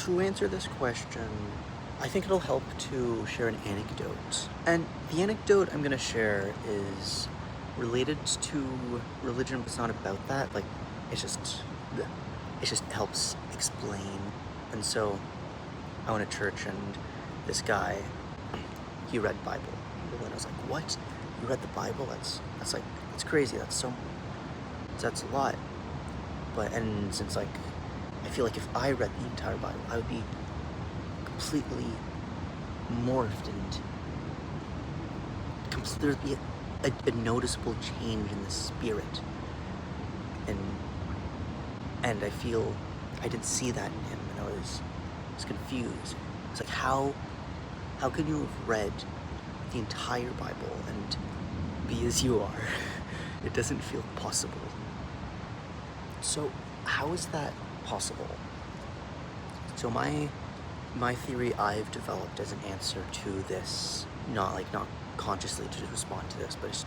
To answer this question, I think it'll help to share an anecdote. And the anecdote I'm gonna share is related to religion, but it's not about that. Like, it just helps explain. And so, I went to church and this guy, he read Bible. And I was like, what? You read the Bible? That's crazy. That's a lot. And since like, I feel like if I read the entire Bible, I would be completely morphed and there'd be a noticeable change in the spirit. And I feel I didn't see that in him, and I was confused. It's like, how can you have read the entire Bible and be as you are? It doesn't feel possible. So how is that possible? So my theory I've developed as an answer to this, not consciously to respond to this, but it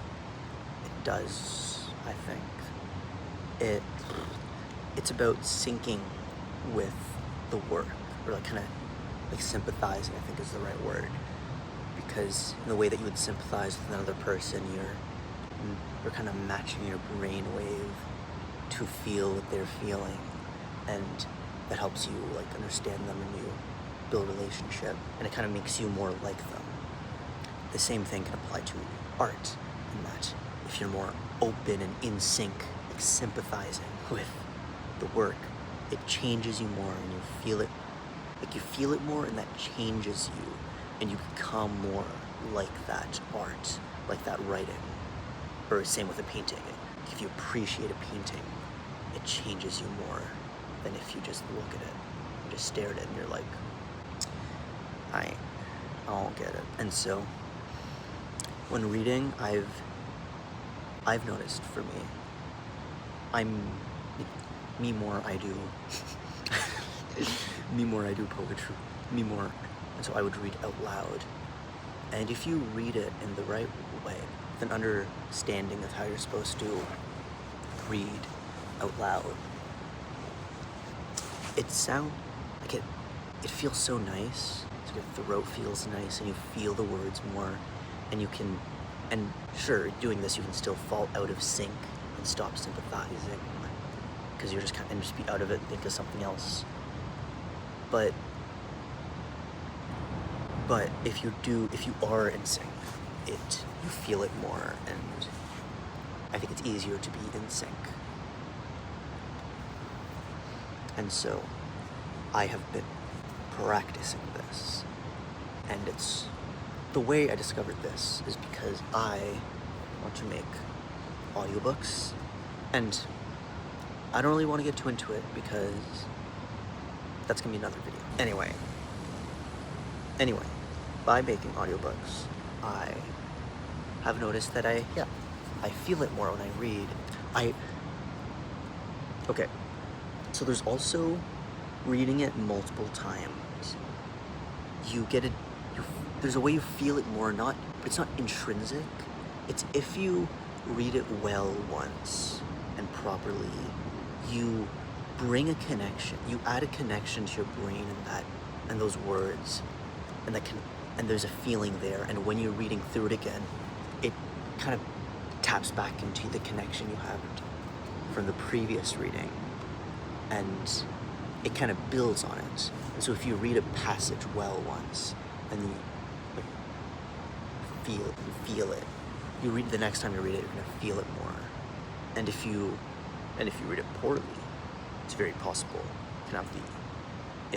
does, I think. It's about syncing with the work, or like kind of like sympathizing, I think is the right word. Because in the way that you would sympathize with another person, you're kind of matching your brainwave to feel what they're feeling, and that helps you like understand them, and you build a relationship, and it kind of makes you more like them. The same thing can apply to art, in that if you're more open and in sync, like sympathizing with the work, it changes you more, and you feel it more, and that changes you, and you become more like that art, like that writing. Or same with a painting. If you appreciate a painting, it changes you more than if you just look at it and just stare at it and you're like, I don't get it. And so when reading, I've noticed for me, more I do poetry, and so I would read out loud. And if you read it in the right way, with an understanding of how you're supposed to read out loud, it feels so nice. So your throat feels nice, and you feel the words more, and sure, doing this you can still fall out of sync and stop sympathizing, because you're just be out of it and think of something else. But if you are in sync, you feel it more, and I think it's easier to be in sync. And so I have been practicing this, and it's the way I discovered this is because I want to make audiobooks, and I don't really want to get too into it because that's gonna be another video. Anyway, by making audiobooks, I have noticed that I feel it more when I read. Okay, so there's also reading it multiple times. There's a way you feel it more, it's not intrinsic. It's if you read it well once and properly, you bring a connection, you add a connection to your brain and those words, and there's a feeling there, and when you're reading through it again, it kind of taps back into the connection you had from the previous reading, and it kind of builds on it. And so if you read a passage well once, and you feel it, you read it the next time you read it, you're gonna feel it more. And if you read it poorly, it's very possible it can have the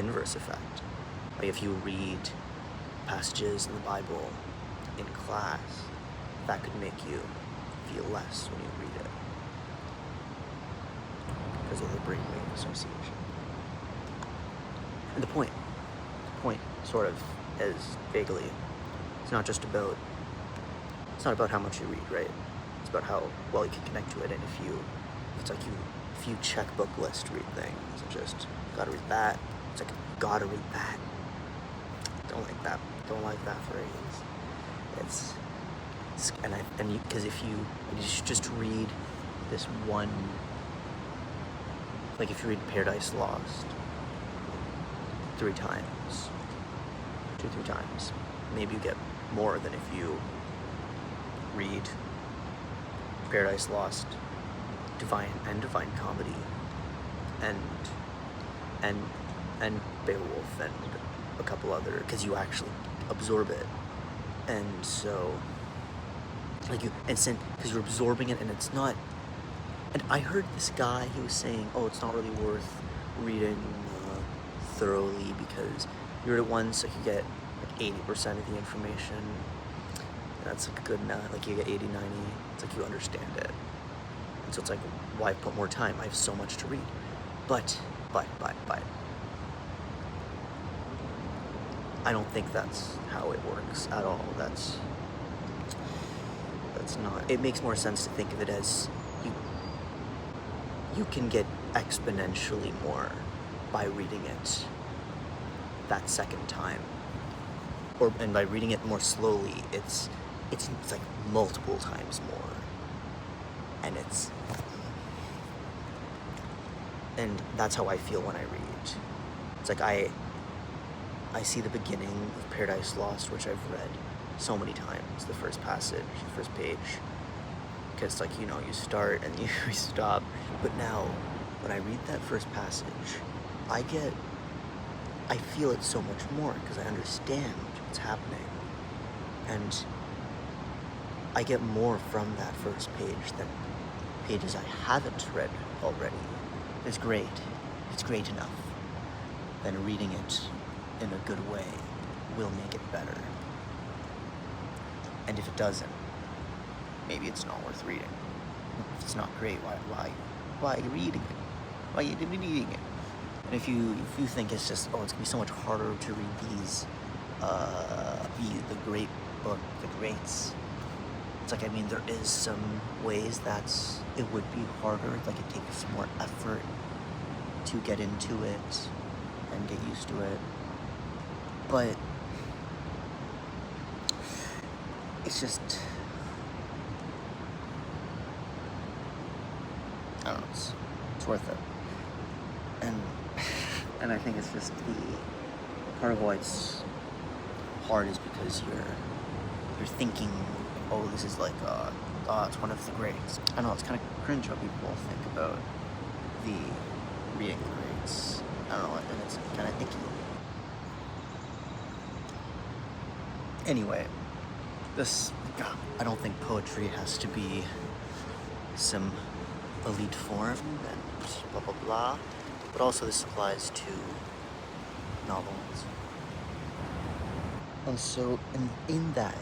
inverse effect. Like if you read passages in the Bible in class, that could make you feel less when you read it because of the brainwave association. And the point sort of is vaguely, it's not about how much you read, right? It's about how well you can connect to it, and if you checkbook list read things, it's just gotta read that. It's like gotta read that. Don't like that phrase. Because if you just read this one, like if you read Paradise Lost, 3 times, 2-3 times. Maybe you get more than if you read Paradise Lost, Divine Comedy, and Beowulf, and a couple other, because you actually absorb it. And so, like, because you're absorbing it, and it's not. And I heard this guy, he was saying, oh, it's not really worth reading thoroughly, because you read it once, like, you get like 80% of the information. That's like a good enough, like you get 80-90, it's like you understand it. And so it's like, why put more time? I have so much to read. But I don't think that's how it works at all. That's not, it makes more sense to think of it as you can get exponentially more by reading it that second time. And by reading it more slowly, it's like multiple times more. And that's how I feel when I read. It's like I see the beginning of Paradise Lost, which I've read so many times, the first passage, the first page, because, like, you know, you start and you stop. But now, when I read that first passage, I feel it so much more, because I understand what's happening. And I get more from that first page than pages I haven't read already. It's great. It's great enough. Then reading it in a good way will make it better. And if it doesn't, maybe it's not worth reading. If it's not great, why are you reading it? Why are you reading it? And if you think it's just, oh, it's gonna be so much harder to read these, the great book, the greats. It's like, I mean, there is some ways that it would be harder, like it takes more effort to get into it and get used to it. But it's just, I don't know, it's worth it. And I think it's just part of why it's hard is because you're thinking, oh, this is like, it's one of the greats. I know, it's kind of cringe how people think about the reading the greats. I don't know, and it's kind of icky. Anyway, I don't think poetry has to be some elite form and blah, blah, blah. But also this applies to novels. And so in that,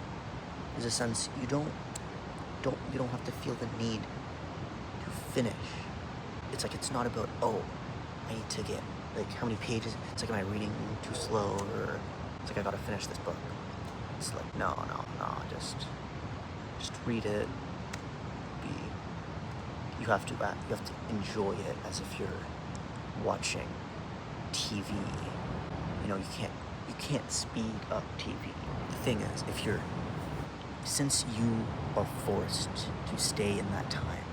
there's a sense you don't have to feel the need to finish. It's like, it's not about, oh, I need to get, like, how many pages. It's like, am I reading too slow, or it's like, I gotta finish this book. It's like, no, just read it. You have to enjoy it as if you're watching TV. You know, you can't speed up TV. The thing is, since you are forced to stay in that time,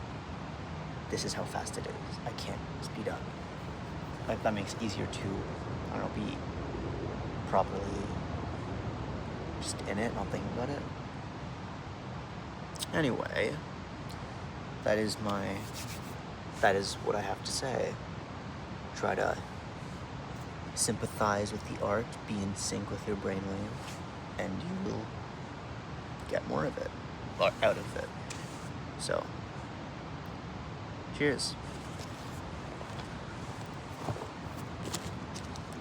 this is how fast it is. I can't speed up. Like, that makes it easier to, I don't know, be properly just in it, not thinking about it. Anyway, that is what I have to say. Try to sympathize with the art, be in sync with your brainwave, and you will get more of it, or out of it. So, cheers.